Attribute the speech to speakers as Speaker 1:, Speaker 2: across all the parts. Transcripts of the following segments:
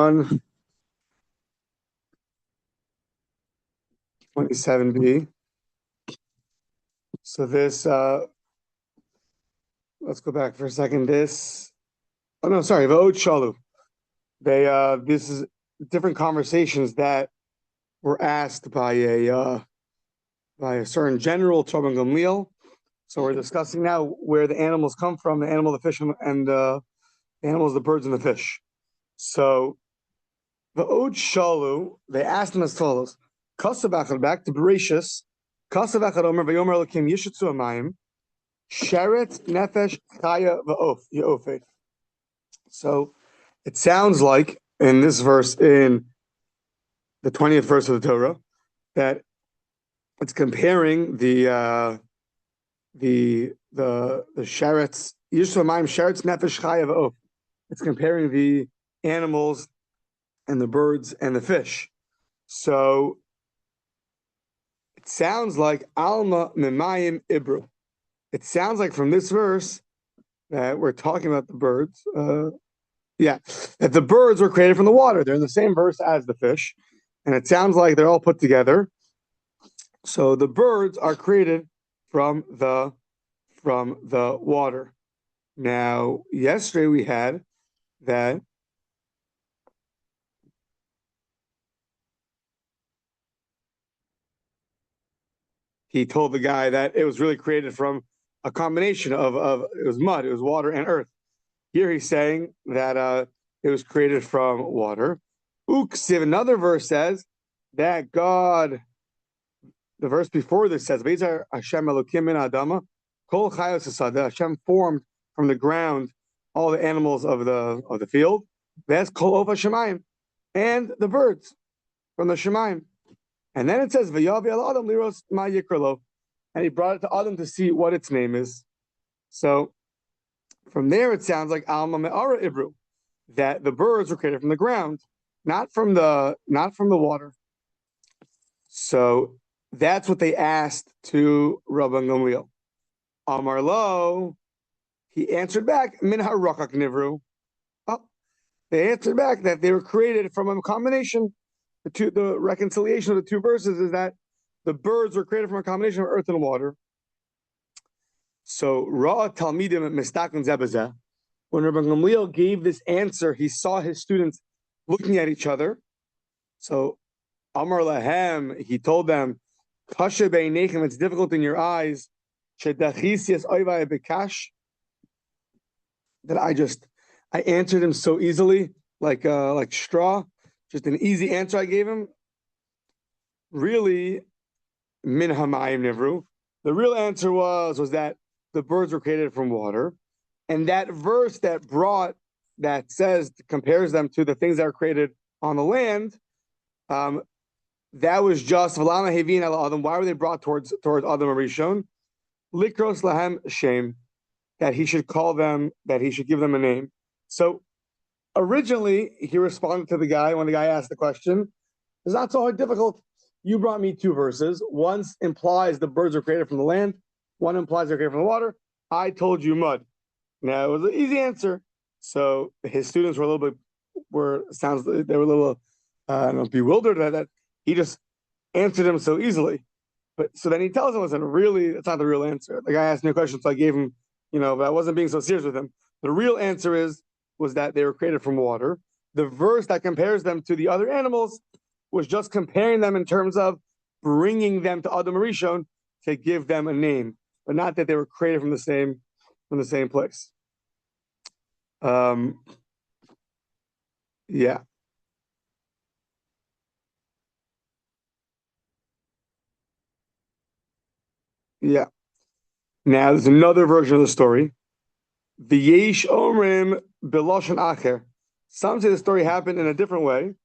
Speaker 1: on 27b. So this, let's go back for a second. This, V'od shalu. This is different conversations that were asked by a certain general, Rabbi Gamliel. So we're discussing now where the animals come from, the animal, the fish, and the animals, the birds, and the fish. So V'od shalu, they asked him as follows: Kasavachad, back to Bereshis. Kasavachad Omer V'yomer Elokim Yishutzu Amayim Sheret Nefesh Chaya V'Ofet. So it sounds like in this verse, in the 20th verse of the Torah, that it's comparing the sherets, Yishutzu Amayim Sheretz Nefesh Chaya V'Ofet. It's comparing the animals and the birds and the fish. So it sounds like Alma Mimayim Ibru. It sounds like from this verse that we're talking about the birds. That the birds were created from the water. They're in the same verse as the fish. And it sounds like they're all put together. So the birds are created from the water. Now, yesterday we had that he told the guy that it was really created from a combination of it was mud, it was water and earth. Here he's saying that it was created from water. Uksiv, another verse says that God, the verse before this says, Hashem Elokim min Adama, Kol Chayos Hasadeh, Hashem formed from the ground all the animals of the field. That's Kol Ova Shemayim, and the birds from the Shemayim. And then it says, V'yavi al Adam liros ma yikralo, and he brought it to Adam to see what its name is. So from there, it sounds like Alma Me'ara Ibru, that the birds were created from the ground, not from the water. So that's what they asked to Rabbi Gamliel. Amar lo, he answered back, Min harakak nivru. Oh, they answered back that they were created from a combination. The reconciliation of the two verses is that the birds were created from a combination of earth and water. So Ra Talmidim Mistakun Zebazeh, when Rabbi Gamliel gave this answer, he saw his students looking at each other. So Amar Lahem, he told them, Pasha Beinechem, it's difficult in your eyes. Shedachisias Oivai Bekash, that I answered him so easily, like straw. Just an easy answer I gave him. Really, min hamayim nivru. The real answer was that the birds were created from water, and that verse that compares them to the things that are created on the land. That was just v'lama hevin ala adam. Why were they brought towards Adam Arishon? Likros lahem shem, that he should call them, that he should give them a name. So originally, he responded to the guy when the guy asked the question. It's not so difficult. You brought me two verses. One implies the birds are created from the land. One implies they're created from the water. I told you mud. Now, it was an easy answer. So his students were a little bit, they were a little, bewildered that he just answered him so easily. But so then he tells him, listen, really, it's not the real answer. The guy asked me a question, so I gave him, but I wasn't being so serious with him. The real answer was that they were created from water. The verse that compares them to the other animals was just comparing them in terms of bringing them to Adam Rishon to give them a name, but not that they were created from the same place. Yeah. Now there's another version of the story. V'yesh omrim b'lashon acher. Some say the story happened in a different way.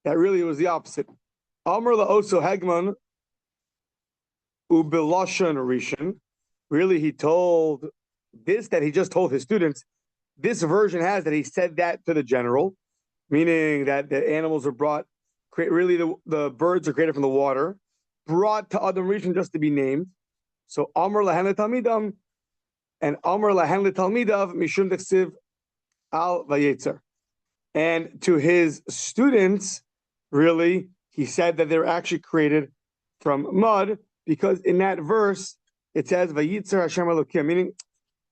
Speaker 1: That really was the opposite. Amar la'oso hegman u'b'lashon rishon. Really, he told this that he just told his students. This version has that he said that to the general, meaning that the animals are brought. Really, the birds are created from the water, brought to Adam Rishon just to be named. So Amar lahen letalmidam, and Amar lahen letalmidav mishum deksiv al vayetzer. And to his students, really, he said that they're actually created from mud, because in that verse, it says, Vayitzer Hashem Elokim, meaning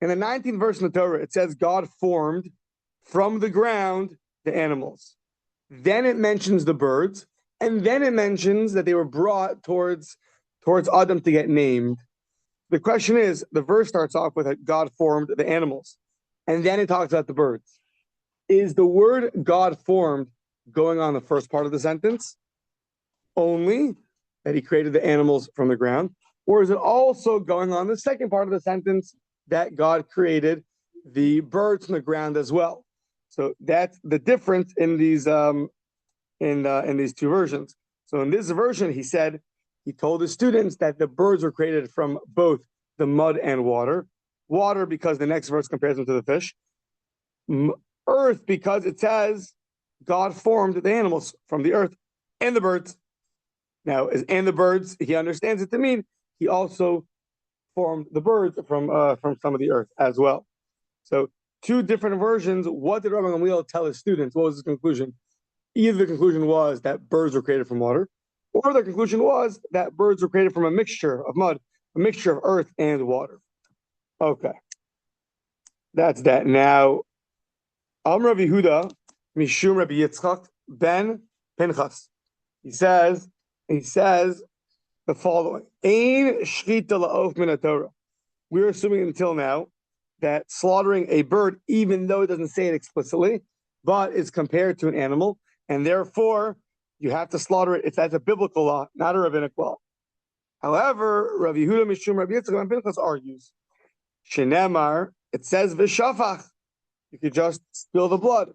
Speaker 1: in the 19th verse in the Torah, it says God formed from the ground the animals. Then it mentions the birds, and then it mentions that they were brought towards Adam to get named. The question is, the verse starts off with God formed the animals, and then it talks about the birds. Is the word God formed going on the first part of the sentence only, that he created the animals from the ground, or is it also going on the second part of the sentence that God created the birds from the ground as well? So that's the difference in these in these two versions. So in this version, he told his students that the birds were created from both the mud and water. Water, because the next verse compares them to the fish. Earth, because it says God formed the animals from the earth and the birds. Now, and the birds, he understands it to mean he also formed the birds from some of the earth as well. So two different versions. What did Rabbi Gamliel tell his students? What was his conclusion? Either the conclusion was that birds were created from water, or the conclusion was that birds were created from a mixture of mud, a mixture of earth and water. Okay. That's that. Now, Amr Yehuda, Mishum Rabbi Yitzchak ben Pinchas. He says the following: Ein shchita la'of min haTorah. We're assuming until now that slaughtering a bird, even though it doesn't say it explicitly, but is compared to an animal, and therefore you have to slaughter it. That's a biblical law, not a rabbinic law. However, Rabbi Yehuda Mishum Rabbi Yitzchak ben Pinchas argues, Shenemar, it says v'shafach. You could just spill the blood.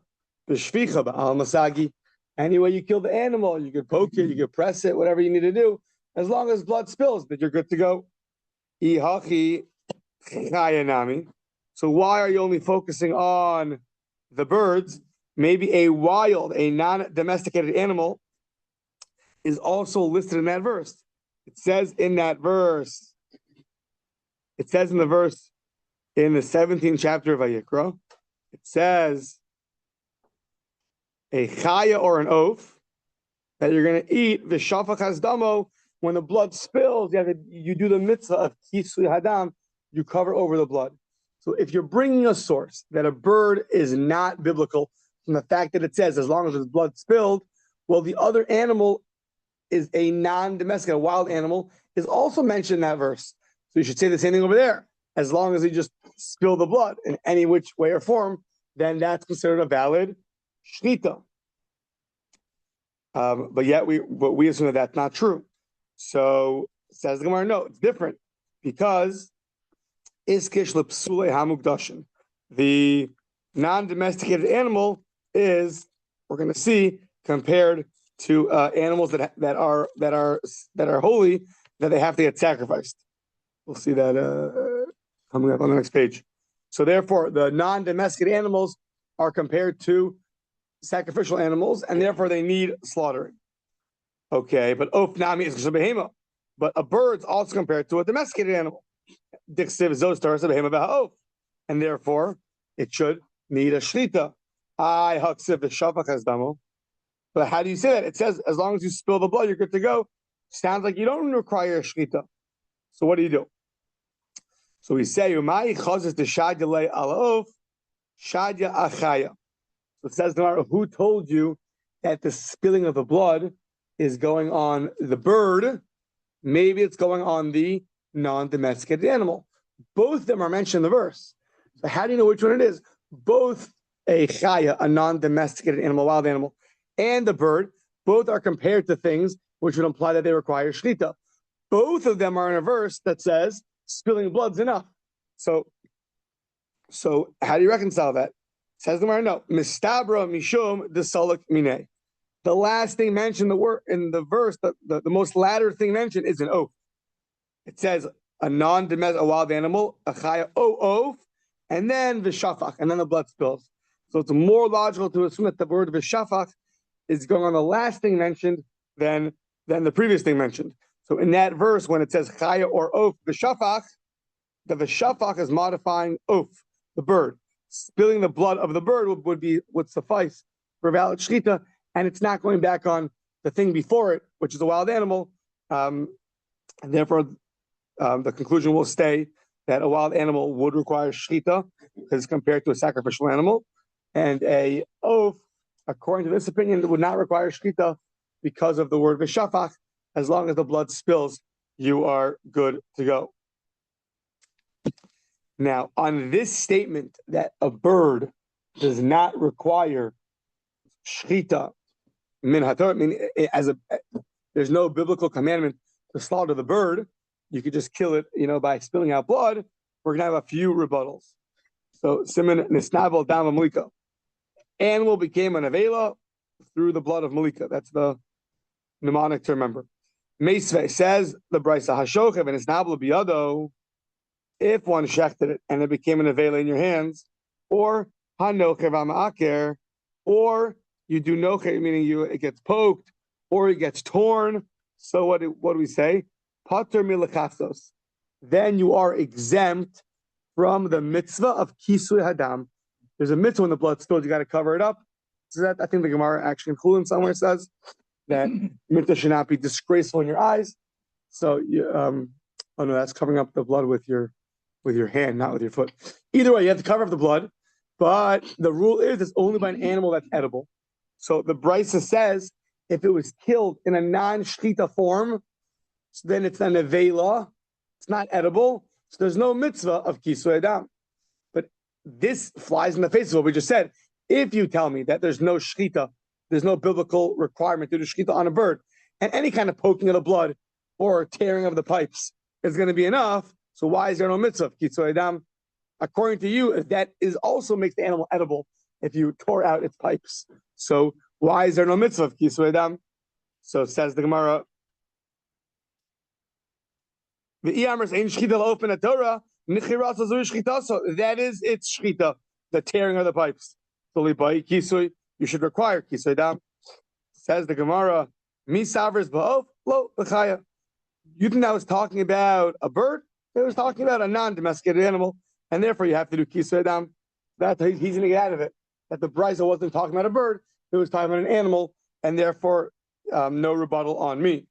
Speaker 1: V'shvicha ba'al masagi. Any way you kill the animal, you could poke it, you could press it, whatever you need to do, as long as blood spills, but you're good to go. Ihachi chayanami. So why are you only focusing on the birds? Maybe a wild, a non-domesticated animal is also listed in that verse. It says in the verse in the 17th chapter of Vayikra, it says a chaya or an oaf that you're going to eat, v'shafach hasdamo, when the blood spills, you do the mitzvah of kisui hadam, you cover over the blood. So if you're bringing a source that a bird is not biblical from the fact that it says as long as there's blood spilled, well, the other animal is a non-domestic, a wild animal, is also mentioned in that verse. So you should say the same thing over there. As long as you just spill the blood in any which way or form, then that's considered a valid shchita. But we assume that that's not true. So says the Gemara, no, it's different, because iskish lepsule hamukdashin, the non-domesticated animal is, we're going to see, compared to animals that are holy, that they have to get sacrificed. We'll see that coming up on the next page. So therefore, the non-domesticated animals are compared to sacrificial animals, and therefore they need slaughtering. Okay, but ofnami is behema. But a bird's also compared to a domesticated animal. And therefore, it should need a shlita. But how do you say that? It says, as long as you spill the blood, you're good to go. Sounds like you don't require a shlita. So what do you do? So we say, so it says, who told you that the spilling of the blood is going on the bird? Maybe it's going on the non-domesticated animal. Both of them are mentioned in the verse. So how do you know which one it is? Both a chaya, a non-domesticated animal, wild animal, and the bird, both are compared to things which would imply that they require shlita. Both of them are in a verse that says spilling blood's enough. So how do you reconcile that? Says the Gemara, no. Mistabra mishum desolik mine. The last thing mentioned in the verse, the most latter thing mentioned is an oaf. It says a non-domestic, a wild animal, a chaya oaf, and then v'shafach, and then the blood spills. So it's more logical to assume that the word v'shafach is going on the last thing mentioned than the previous thing mentioned. So in that verse, when it says chaya or oaf v'shafach, the v'shafach is modifying oaf, the bird. Spilling the blood of the bird would suffice for valid shchita, and it's not going back on the thing before it, which is a wild animal. And therefore, the conclusion will stay that a wild animal would require shchita because compared to a sacrificial animal, and a oaf, according to this opinion, would not require shchita because of the word v'shafach. As long as the blood spills, you are good to go. Now, on this statement that a bird does not require shchita min haTorah, there's no biblical commandment to slaughter the bird. You could just kill it, by spilling out blood. We're gonna have a few rebuttals. So, siman nisnabel dam malika. Animal became an avela through the blood of malika. That's the mnemonic to remember. Meisvei says the brisa hashochev and nisnabel biyado. If one shechted it and it became an avela in your hands, or hanochev amaaker, or you do noche, meaning it gets poked, or it gets torn. So what do we say? Pater milachaftos. Then you are exempt from the mitzvah of kisui hadam. There's a mitzvah when the blood spills, you got to cover it up. So that I think the Gemara actually in Chulin somewhere says that mitzvah should not be disgraceful in your eyes. So that's covering up the blood with your hand, not with your foot. Either way, you have to cover up the blood, but the rule is it's only by an animal that's edible. So the brisa says if it was killed in a non-shchita form, so then it's an avela, it's not edible, so there's no mitzvah of kisui adam. But this flies in the face of what we just said. If you tell me that there's no shchita, there's no biblical requirement to do shchita on a bird, and any kind of poking of the blood or tearing of the pipes is going to be enough, so why is there no mitzvah of kisui adam? According to you, that is also makes the animal edible if you tore out its pipes. So why is there no mitzvah of kisui adam? So says the Gemara, the iyamers ain't shchita open a Torah, nichiras azur shchita. So that is its shchita, the tearing of the pipes. So libai kisui, you should require kisui adam. Says the Gemara, mi savers ba'of lo l'chaya. You think that was talking about a bird? It was talking about a non-domesticated animal, and therefore you have to do kisui adam. That's he's going to get out of it. That the brisa wasn't talking about a bird; it was talking about an animal, and therefore no rebuttal on me.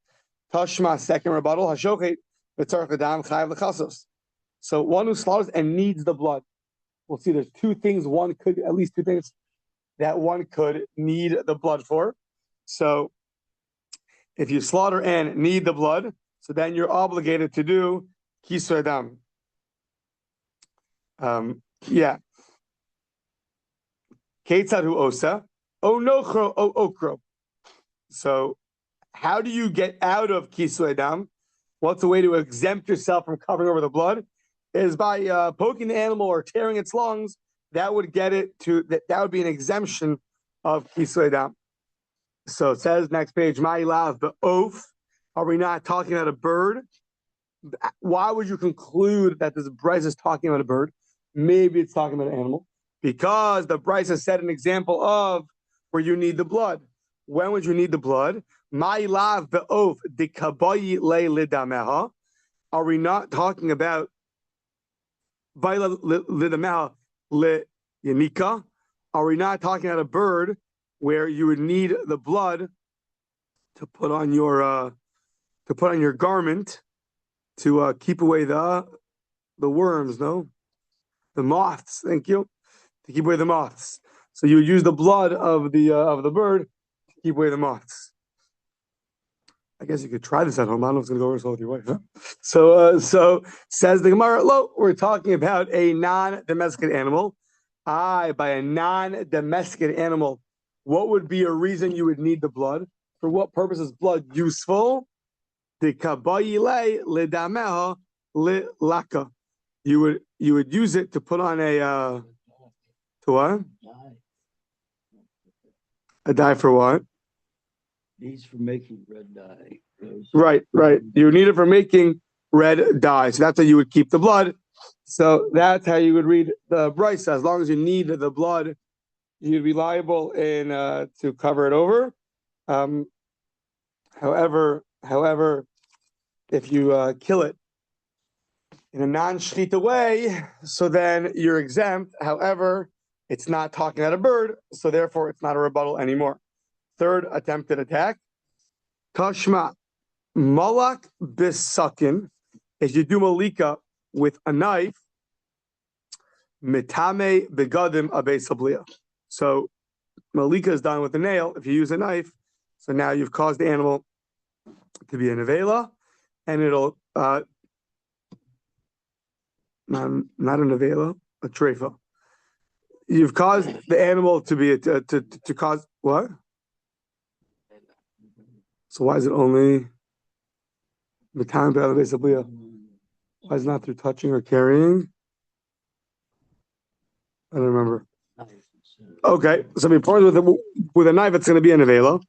Speaker 1: Tashma, second rebuttal, hashochet v'tzarich adam chayav l'chasos. So one who slaughters and needs the blood. We'll see. There's at least two things that one could need the blood for. So if you slaughter and need the blood, so then you're obligated to do kisui adam. Ketzad hu osa, o nochro, o okro. So, how do you get out of kisui adam? What's a way to exempt yourself from covering over the blood? Is by poking the animal or tearing its lungs. That would get it to that would be an exemption of kisui adam. So it says next page, ma'ilav ba'of. Are we not talking about a bird? Why would you conclude that this brisa is talking about a bird? Maybe it's talking about an animal. Because the brisa set an example of where you need the blood. When would you need the blood? Ma'ilav be'of dikabayi le lidameha. Are we not talking about Vaila lidameha le yanika? Are we not talking about a bird where you would need the blood to put on your garment to keep away the worms? No, the moths. Thank you. To keep away the moths. So you would use the blood of the bird to keep away the moths. I guess you could try this at home. I don't know if it's going to go over so with your wife. Huh? So says the Gemara, we're talking about a non-domesticated animal. By a non-domesticated animal, what would be a reason you would need the blood? For what purpose is blood useful? The kabayile ledameha laka. You would use it to put on a to what? A dye for what?
Speaker 2: These for making red dye.
Speaker 1: Right. You need it for making red dye. So that's how you would keep the blood. So that's how you would read the brisa. As long as you need the blood, you'd be liable in to cover it over. However, if you kill it in a non-shchita way, so then you're exempt. However, it's not talking at a bird, so therefore it's not a rebuttal anymore. Third attempted attack. Tashma malak bisakin. If you do malika with a knife, mitame begadim abesabliya. So malika is done with a nail. If you use a knife, so now you've caused the animal to be a nevela, and it'll not a nevela, a treifa. You've caused the animal to be to cause what? So why is it only mitame begadim abesabliya? Why is it not through touching or carrying? I don't remember. Okay, so we point with a knife, it's going to be a nevela,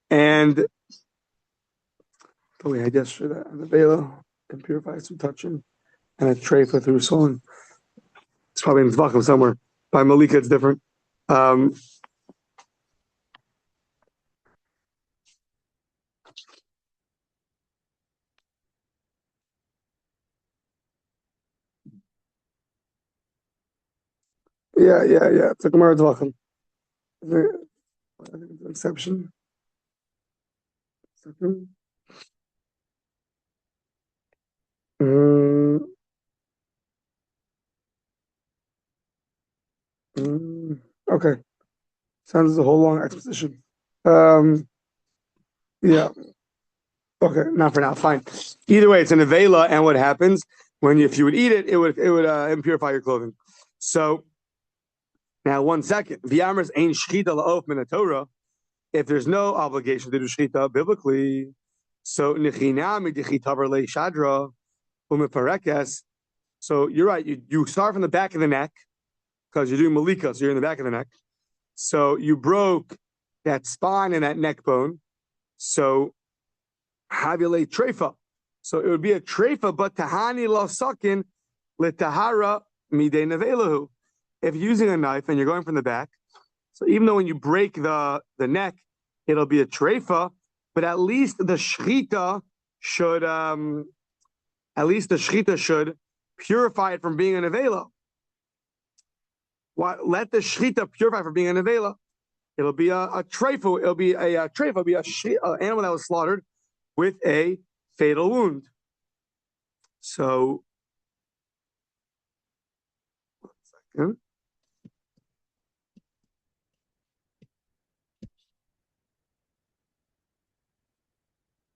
Speaker 1: and we had yesterday a nevela can purify through touching, and a treifa through sewing. It's probably in Zvachim somewhere. By Malika, it's different. Yeah. It's a Gemara Zvachim. I think it's an exception. Second. Okay. Sounds a whole long exposition. Yeah. Okay, not for now. Fine. Either way, it's an avela, and what happens if you would eat it, it would impurify your clothing. So now 1 second. V'yamers ein shchita la'of min Torah. If there's no obligation to do shchita biblically, so nichina midichitaver leishadra umiparekes. So you're right. You start from the back of the neck because you're doing malika, so you're in the back of the neck. So you broke that spine and that neck bone. So havile treifa. So it would be a treifa, but tahani lo sakin letahara midei nevelahu. If you're using a knife and you're going from the back, so even though when you break the neck, it'll be a treifa, but at least the shchita should purify it from being a nevela. Let the shchita purify from being a nevela. It'll be a treifa. It'll be a treifa. It'll be an animal that was slaughtered with a fatal wound. So, 1 second.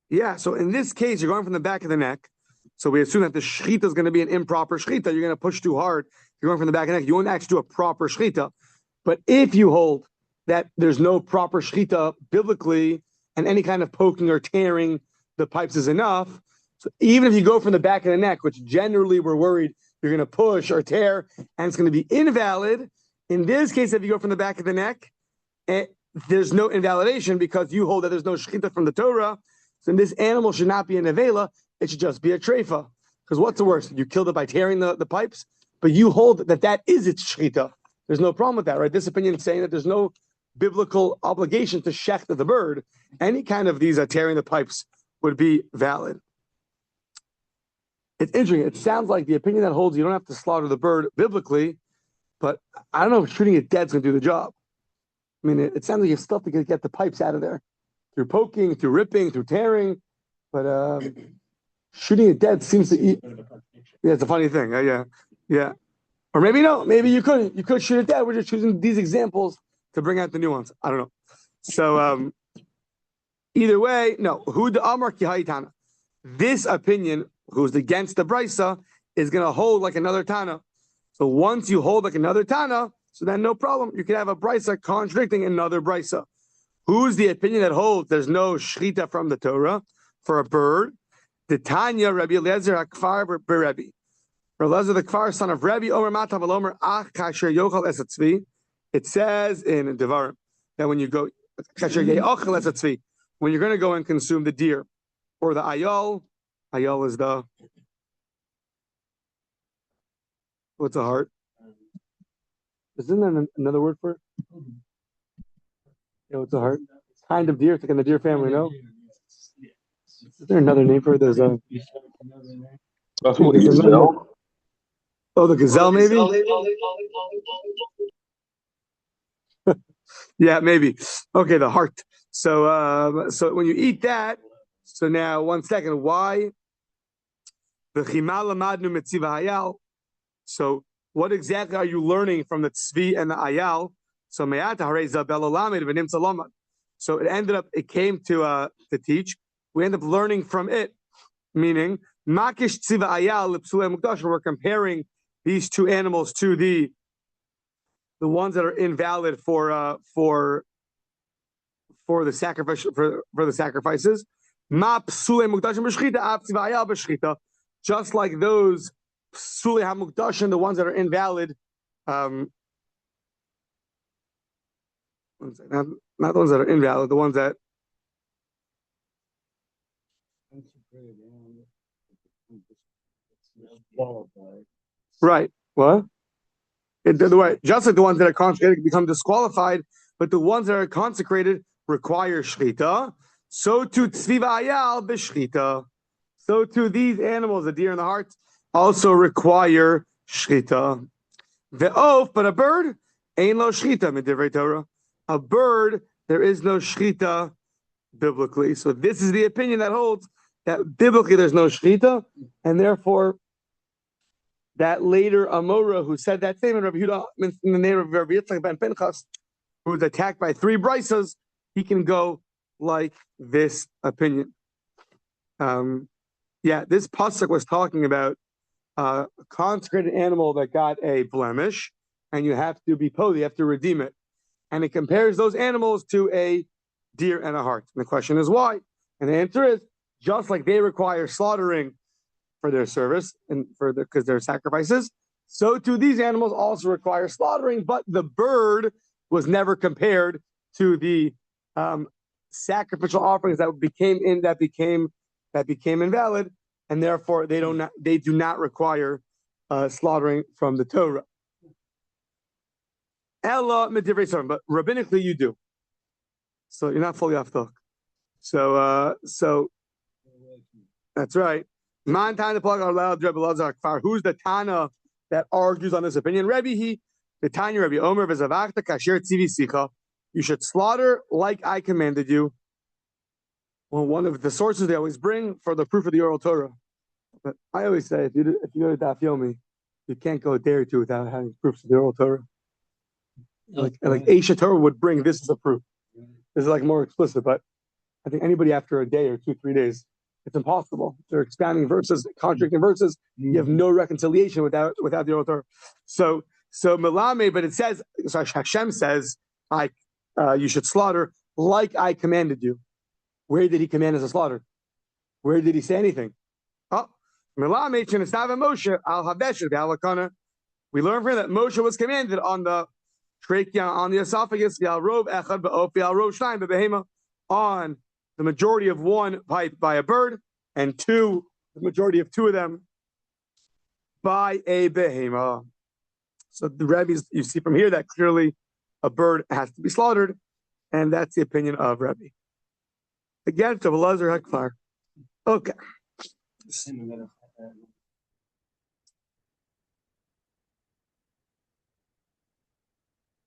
Speaker 1: Yeah, so in this case, you're going from the back of the neck. So we assume that the shechita is going to be an improper shechita. You're going to push too hard. You're going from the back of the neck. You won't actually do a proper shechita. But if you hold that there's no proper shechita biblically, and any kind of poking or tearing the pipes is enough, so even if you go from the back of the neck, which generally we're worried you're going to push or tear, and it's going to be invalid, in this case, if you go from the back of the neck, there's no invalidation because you hold that there's no shechita from the Torah. So this animal should not be a nevela, it should just be a treifa. Because what's the worst? You killed it by tearing the pipes, but you hold that is its shechita. There's no problem with that, right? This opinion is saying that there's no biblical obligation to shecht the bird. Any kind of these tearing the pipes would be valid. It's interesting. It sounds like the opinion that holds you don't have to slaughter the bird biblically, but I don't know if shooting it dead is going to do the job. I mean, it sounds like you still have to get the pipes out of there. Through poking, through ripping, through tearing, but shooting it dead seems to eat. Yeah, it's a funny thing. Yeah. Or maybe no. Maybe you could shoot it dead. We're just choosing these examples to bring out the nuance. I don't know. So either way, no. Who the Amar Kihaitana? This opinion, who's against the Brisa, is going to hold like another Tana. So once you hold like another Tana, so then no problem. You can have a Brisa contradicting another Brisa. Who's the opinion that holds there's no shechita from the Torah for a bird? The Tanya, Rabbi Eliezer Hakfar Berebi. Rabbi Eliezer the Kfar, son of Rebbe, Omer Matav Alomer Ach Kasher Yochal Esatzvi. It says in Devarim that when you go Kasher Yochal Esatzvi, when you're going to go and consume the deer or the ayol is the what's a heart? Isn't there another word for it? Yeah, what's a heart? Kind of deer, it's like in the deer family, no? Is there another name for it? There's a
Speaker 3: gazelle.
Speaker 1: Oh, the gazelle, maybe? Yeah, maybe. Okay, the heart. So when you eat that, so now 1 second, why? So what exactly are you learning from the tzvi and the ayal? So it came to teach. We end up learning from it, meaning makish tziva ayal l'psulei mukdash. We're comparing these two animals to the ones that are invalid for the sacrifice for the sacrifices. Ma psulei mukdashim b'shchita, av tziva ayal b'shchita. Just like those psulei hamukdashim, the ones that are invalid. Not the ones that are invalid, the ones that. Right. What? Just like the ones that are consecrated become disqualified, but the ones that are consecrated require shchita. So too tzviva ayal b'shchita. So too these animals, the deer and the hart, also require shchita. The oaf, but a bird, ain't lo shchita midivrei Torah. A bird, there is no shchita biblically. So this is the opinion that holds that biblically there's no shchita, and therefore that later Amora who said that statement, Rabbi Yehuda, in the name of Rabbi Yitzchak ben Pinchas, who was attacked by 3 brisas, he can go like this opinion. This pasuk was talking about a consecrated animal that got a blemish, and you have to be poly, you have to redeem it. And it compares those animals to a deer and a hart. And the question is why? And the answer is, just like they require slaughtering for their service and because they're sacrifices, so too these animals also require slaughtering, but the bird was never compared to the sacrificial offerings that became invalid, and therefore they do not require slaughtering from the Torah. Ella midivrei Torah, but rabbinically you do. So you're not fully off the hook. So that's right. Man Tana the plug allowed Rebbe Lazar Kfar. Who's the Tana that argues on this opinion? Rebbe the Tanya Rebbe Omer v'zavachta kasher tzivi sicha. You should slaughter like I commanded you. Well, one of the sources they always bring for the proof of the oral Torah. But I always say if you go to Daf Yomi, you can't go a day or two without having proofs of the oral Torah. Like Aisha Torah would bring this as a proof. This is like more explicit, but I think anybody after a day or 2-3 days, it's impossible. They're expounding verses, contradicting verses. You have no reconciliation without the oral Torah. So Melame, but it says, so Hashem says, you should slaughter like I commanded you. Where did he command us to slaughter? Where did he say anything? Oh, Melame Moshe al Habeshet Alakana. We learn from that Moshe was commanded on the trachea, on the esophagus, on the majority of one pipe by a bird, and the majority of 2 of them by a behema. So the Rebbe, you see from here that clearly a bird has to be slaughtered, and that's the opinion of Rebbe. Again, to Lazar Hakfar. Okay.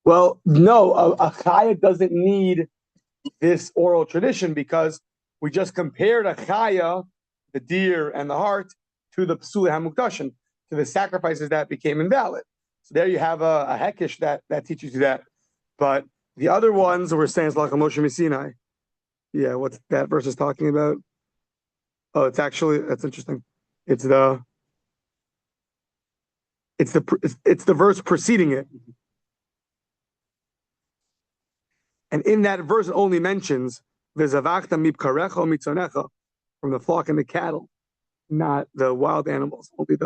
Speaker 1: Well, no, a chaya doesn't need this oral tradition because we just compared a chaya, the deer and the hart, to the psulei hamukdashim, to the sacrifices that became invalid. So there you have a hekesh that teaches you that. But the other ones we're saying is like a Moshe Sinai. Yeah, what's that verse is talking about? Oh, that's interesting. It's the verse preceding it. And in that verse, it only mentions v'zavachta mibkarecha mitzonecha, from the flock and the cattle, not the wild animals. Only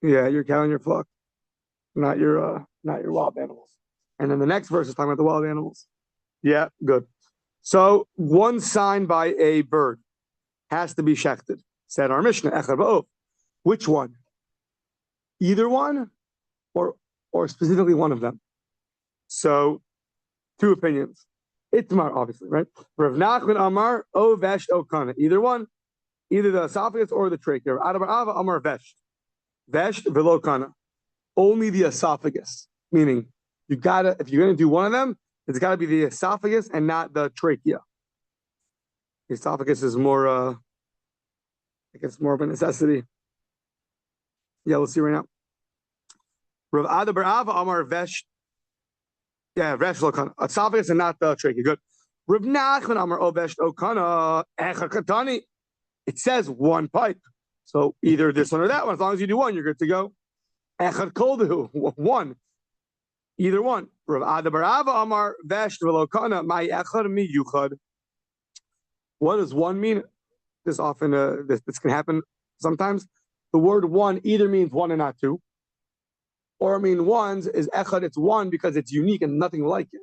Speaker 1: your cattle and your flock, not your wild animals. And then the next verse is talking about the wild animals. Yeah, good. So one sign by a bird has to be shechted. Said our Mishnah, echad ba'of. Which one? Either one, or specifically one of them. So, 2 opinions. Itmar, obviously, right? Rav Nachman Amar, O Vesht, O Kana. Either one, either the esophagus or the trachea. Adabar Ava Amar Vesht. Vesht, Velo Kana. Only the esophagus. Meaning, if you're going to do one of them, it's got to be the esophagus and not the trachea. The esophagus is more, I guess, more of a necessity. Yeah, we'll see right now. Rav Ada bar Ava Amar Vesh. Yeah, Vesh Lokana. Esophagus and not the trachea. Good. Rav Nachman Amar Ovesh Okana Echad Katani. It says one pipe. So either this one or that one. As long as you do one, you're good to go. Echad Koldehu. One. Either one. Rav Ada bar Ava Amar Vesh Lokana Mai Echad Mi Yuchad. What does one mean? This often, this can happen sometimes. The word one either means one and not two, or ones is echad, it's one because it's unique and nothing like it.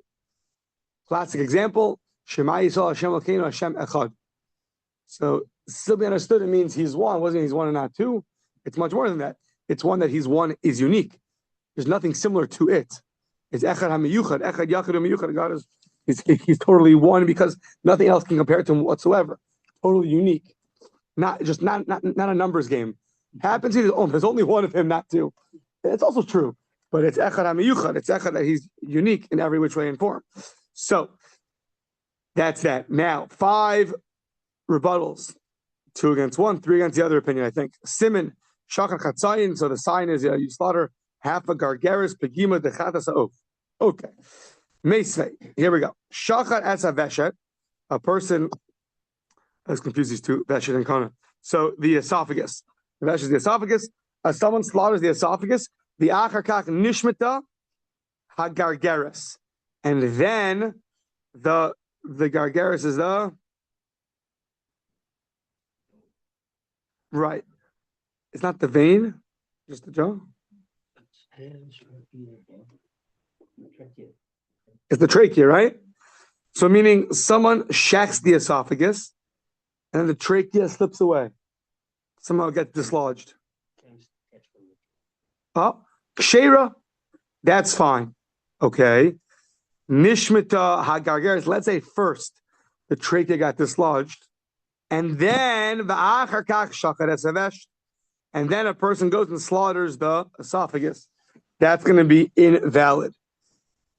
Speaker 1: Classic example, Shema Yisrael Hashem Elokeinu Hashem Echad. So still be understood, it means he's one. Wasn't he's one and not two? It's much more than that. It's one that he's one is unique. There's nothing similar to it. It's echad hamiyuchad, echad yachad hamiyuchad. God is he's totally one because nothing else can compare to him whatsoever. Totally unique. Not a numbers game. Happens there's only one of him, not two. It's also true, but it's echad hamiyuchad. It's echad that he's unique in every which way and form. So that's that. Now 5 rebuttals: 2 against 1, 3 against the other opinion. I think Siman shachan chatzayin. So the sign is you slaughter half a gargaris pegima dechatas ha'of. Okay. Meisvei. Here we go. Shachat as a veshet. A person. I was confused these two, veshet and kona. So the esophagus. The veshet is the esophagus. As someone slaughters the esophagus, the achar kach nishmita hagargaris, and then the gargaris is the right. It's not the vein, just the jaw. It's the trachea, right? So meaning someone shacks the esophagus, and then the trachea slips away. Somehow gets dislodged. Oh, kshera, that's fine. Okay. Nishmita hagargaris. Let's say first the trachea got dislodged, and then v'achar kach shachat esavesh, and then a person goes and slaughters the esophagus. That's going to be invalid.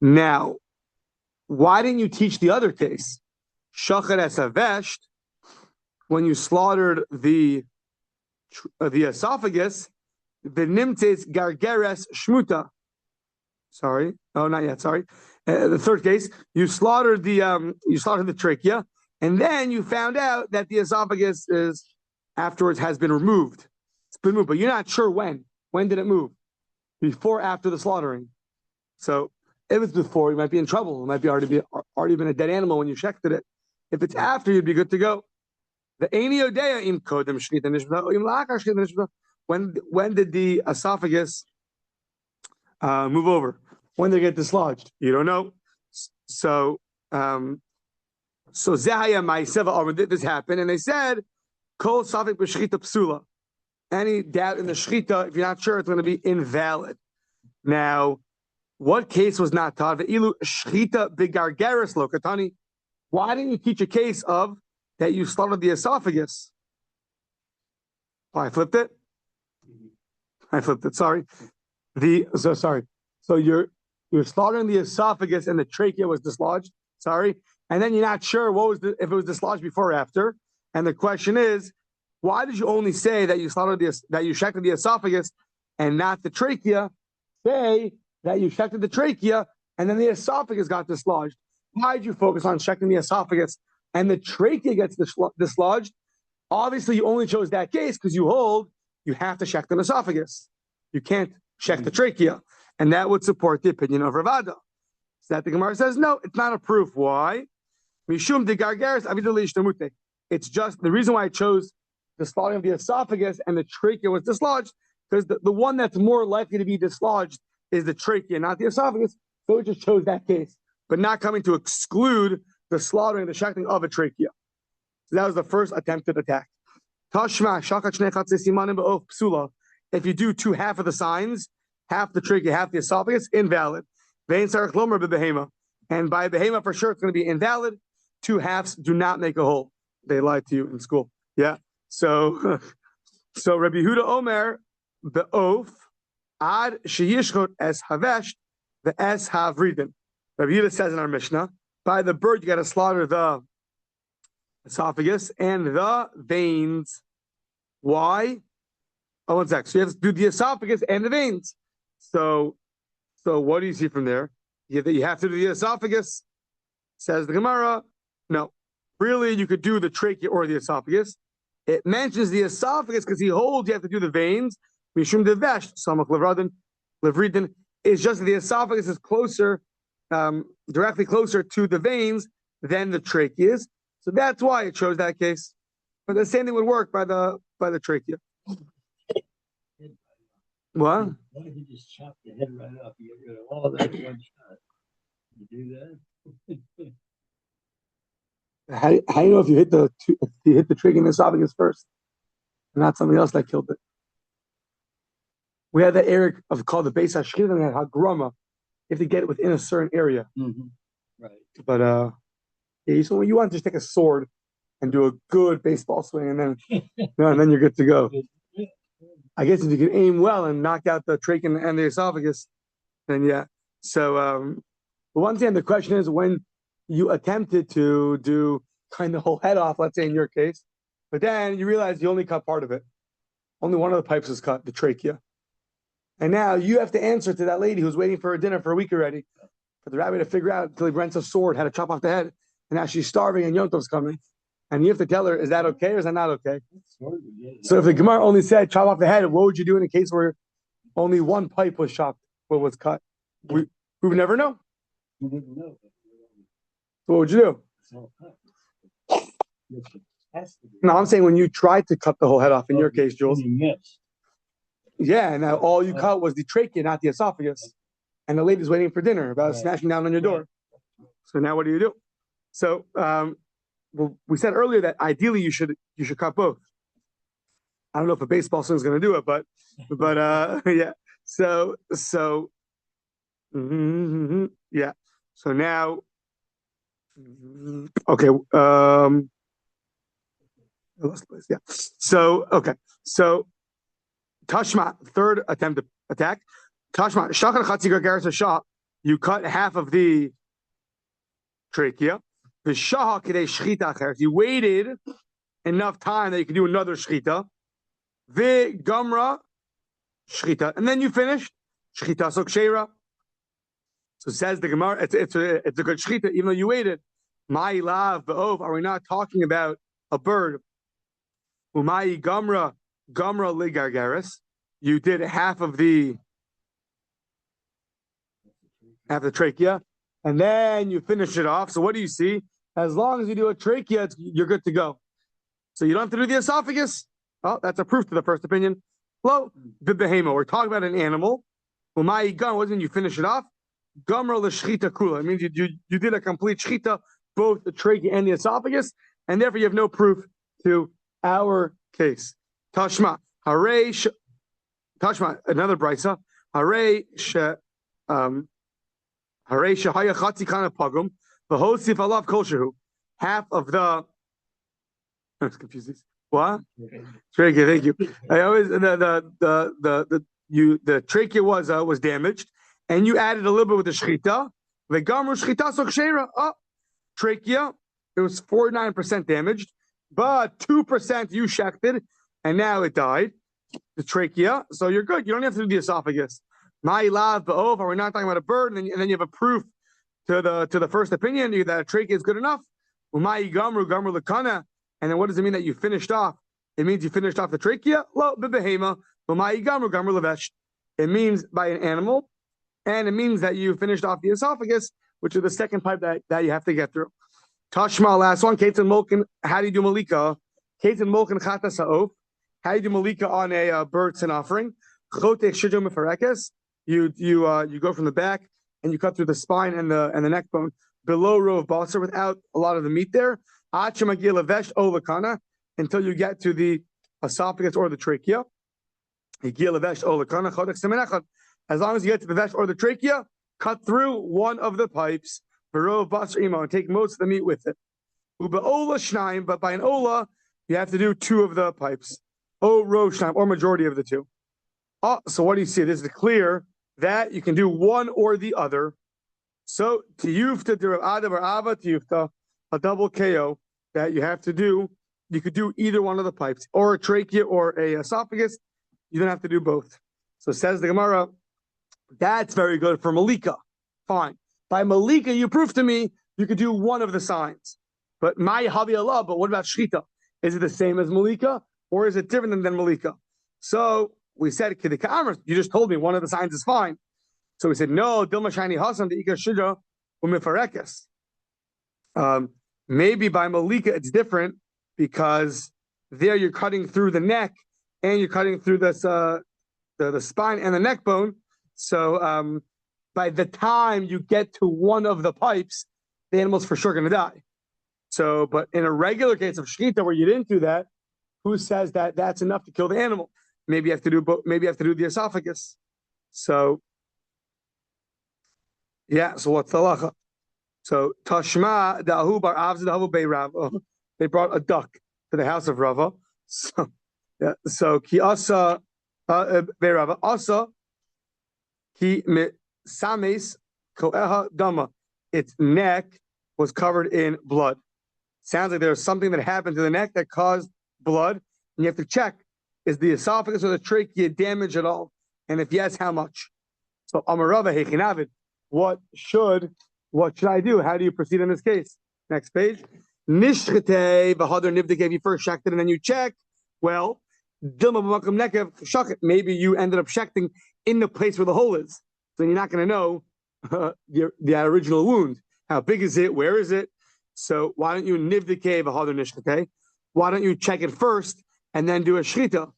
Speaker 1: Now, why didn't you teach the other case? Shachat esavesh, when you slaughtered the esophagus. The nimtes gargares shmuta. Sorry. Oh, not yet. Sorry. The third case, you slaughtered the trachea, and then you found out that the esophagus afterwards has been removed. It's been moved, but you're not sure when. When did it move? Before, after the slaughtering. So if it's before, you might be in trouble. It might be already been a dead animal when you checked it. If it's after, you'd be good to go. The einiyodea im kodem shnita nishma im la'achar shnita nishma. When did the esophagus move over? When did it get dislodged? You don't know. So Zahaya Ma'iseva did this happen, and they said, Kol Safik b'shchita psula. Any doubt in the shchita, if you're not sure, it's going to be invalid. Now, what case was not taught? Ve'ilu shchita b'gargaris lokatani. Why didn't you teach a case of that you slaughtered the esophagus? Oh, I flipped it. Sorry. So you're slaughtering the esophagus and the trachea was dislodged. Sorry. And then you're not sure if it was dislodged before or after. And the question is, why did you only say that you shechted the esophagus and not the trachea? Say that you shechted the trachea and then the esophagus got dislodged. Why did you focus on shechting the esophagus and the trachea gets dislodged? Obviously, you only chose that case because you hold you have to shech the esophagus. You can't shech the trachea. And that would support the opinion of Rav Ada. So that the Gemara says, no, it's not a proof. Why? Mishum de gargaris avidali ishtamute. It's just the reason why I chose the slaughtering of the esophagus and the trachea was dislodged, because the one that's more likely to be dislodged is the trachea, not the esophagus. So it just chose that case, but not coming to exclude the slaughtering, the shechting of a trachea. So that was the first attempted attack. Tashma shakat shnei chatzei simanim ba'of psula. If you do half of the signs, half the trachea, half the esophagus, invalid. Vein sarach lomer b'behema. And by behema, for sure, it's going to be invalid. 2 halves do not make a whole. They lied to you in school. Yeah. So Rabbi Yehuda Omer be'of ad sheyishchot es havesh the es havridin. Rabbi Yehuda says in our Mishnah, by the bird you got to slaughter the esophagus and the veins. Why? Oh, one sec. So you have to do the esophagus and the veins. So what do you see from there? You have to do the esophagus. Says the Gemara. No, really, you could do the trachea or the esophagus. It mentions the esophagus because he holds you have to do the veins. Mishum devesh samach levridin is just the esophagus is closer, directly closer to the veins than the trachea is. So that's why it shows that case. But the same thing would work by the trachea. What?
Speaker 2: Why don't you just chop the head right off? You get rid of all that one shot. You do that?
Speaker 1: How do you know if you hit the trachea and the esophagus first, and not something else that killed it? We had that area called the base hashchita, and we had hagrama. You have to get it within a certain area.
Speaker 2: Mm-hmm. Right.
Speaker 1: But so when you want to just take a sword and do a good baseball swing, and then and then you're good to go. I guess if you can aim well and knock out the trachea and the esophagus, then yeah. So, but once again, the question is when you attempted to do kind of the whole head off, let's say in your case, but then you realize you only cut part of it. Only one of the pipes was cut, the trachea. And now you have to answer to that lady who's waiting for her dinner for a week already, for the rabbi to figure out until he rents a sword how to chop off the head. And now she's starving and Yom Tov's coming. And you have to tell her, is that okay or is that not okay? So if the Gemara only said chop off the head, what would you do in a case where only one pipe was chopped, what was cut? We would never know.
Speaker 2: You wouldn't know.
Speaker 1: So what would you do? No, I'm saying when you tried to cut the whole head off, in your case, Jules. Yeah, and now all you cut was the trachea, not the esophagus. And the lady's waiting for dinner, about smashing down on your door. So now what do you do? So well, we said earlier that ideally you should cut both. I don't know if a baseball swing is going to do it, but yeah. So yeah. So now, okay. Yeah. So okay. So Tashma, third attempt to attack. Tashma shachar chatzi gargaris shah. You cut half of the trachea. The shah kidei shchita acheres. You waited enough time that you could do another shchita. The gamra shchita, and then you finished shchita sokshera. So says the Gemara, it's a good shchita, even though you waited. My lav be'ov. Are we not talking about a bird? Umai gamra ligargaris. You did half the trachea, and then you finish it off. So what do you see? As long as you do a trachea, you're good to go. So you don't have to do the esophagus. Oh, that's a proof to the first opinion. Hello, bibehema. We're talking about an animal. Umai gam wasn't you finish it off? Gamra l'shchita kula. It means you did a complete shchita, both the trachea and the esophagus, and therefore you have no proof to our case. Tashma Tashma, another brisa. Hare shehaya chatzi kana pagum v'hosif alav kol shehu. Half of the. I was confused. What? Trachea. Thank you. I always the trachea was damaged, and you added a little bit with the shchita. The gamru shchita sokshera. Trachea. It was 49% damaged, but 2% you shechted, and now it died. The trachea, so you're good. You don't have to do the esophagus. My lav be'ov. We're not talking about a bird, and then you have a proof to the first opinion that a trachea is good enough. Umay gamru lekana. And then what does it mean that you finished off? It means you finished off the trachea. Lo bebehema. Umay gamru levesh. It means by an animal, and it means that you finished off the esophagus, which is the second pipe that you have to get through. Tashma, last one. Ketan molkin. How do you do malika? Ketan molkin chata sa'of. How do you do malika on a bird sin offering? You go from the back and you cut through the spine and the neck bone below row of basar without a lot of the meat there. Until you get to the esophagus or the trachea. As long as you get to the vesh or the trachea, cut through one of the pipes, and take most of the meat with it. But by an ola, you have to do two of the pipes. Or majority of the two. So what do you see? This is clear that you can do one or the other. So tiyufta de Rav Ada bar Ava tiyufta, a double KO that you have to do. You could do either one of the pipes, or a trachea or a esophagus. You don't have to do both. So says the Gemara, that's very good for Malika. Fine. By Malika, you prove to me you could do one of the signs. But my Havi Allah, but what about Shchita? Is it the same as Malika, or is it different than Malika? So we said, Kidika Amr, you just told me one of the signs is fine. So we said, no, Dilma Shani Hasan, the Ika Shidra, Umifarekes. Maybe by Malika it's different because there you're cutting through the neck and you're cutting through the spine and the neck bone. So by the time you get to one of the pipes, the animal's for sure going to die. So, but in a regular case of shchita where you didn't do that, who says that that's enough to kill the animal? Maybe you have to do both. Maybe you have to do the esophagus. So, yeah. So what's the halacha? So Tashma Dahu Bar Avz Dahu Bei Rava. They brought a duck to the house of Rava. So, yeah. So Ki Asa Bei Rava Asa Ki Sames Koeha Dama. Its neck was covered in blood. Sounds like there's something that happened to the neck that caused blood, and you have to check: is the esophagus or the trachea damaged at all? And if yes, how much? So Amar Rava Hechinavid. What should I do? How do you proceed in this case? Next page. Nishchete v'hadar nivdek. You first checked it and then you check. Well, dilma b'makam nekev shachet. Maybe you ended up checking in the place where the hole is, so you're not going to know the original wound. How big is it? Where is it? So why don't you nivdek v'hadar nishchete? Why don't you check it first and then do a shchita?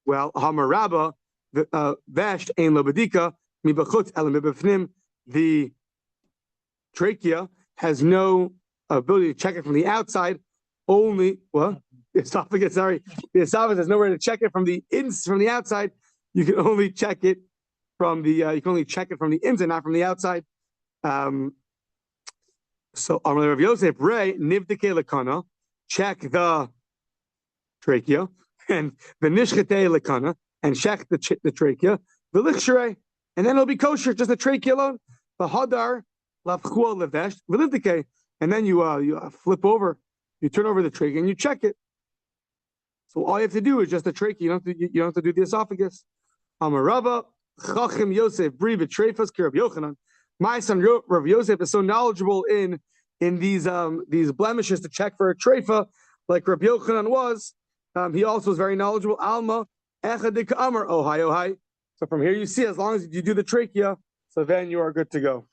Speaker 1: Well, Hamar Rabba vesht ein lo bedika mi b'chutz elam b'bifnim. The trachea has no ability to check it from the outside. Only the esophagus. Sorry, the esophagus has nowhere to check it from the outside. You can only check it from the inside, not from the outside. So Amar Rav Yosef Rei nivdeke lekana, check the trachea, and the nishchete lekana, and check the trachea. The lichshrei, and then it'll be kosher, just the trachea alone. The hadar lavchua levesh v'livdike, and then you flip over, you turn over the trachea and you check it. So all you have to do is just the trachea. You don't have to do the esophagus. Amar Rava Chachim Yosef Bri v'treifas ki Rav Yochanan. My son Rav Yosef is so knowledgeable in these blemishes to check for a treifa, like Rav Yochanan was. He also is very knowledgeable. Alma echadik amar ohai ohai. So from here you see, as long as you do the trachea, so then you are good to go.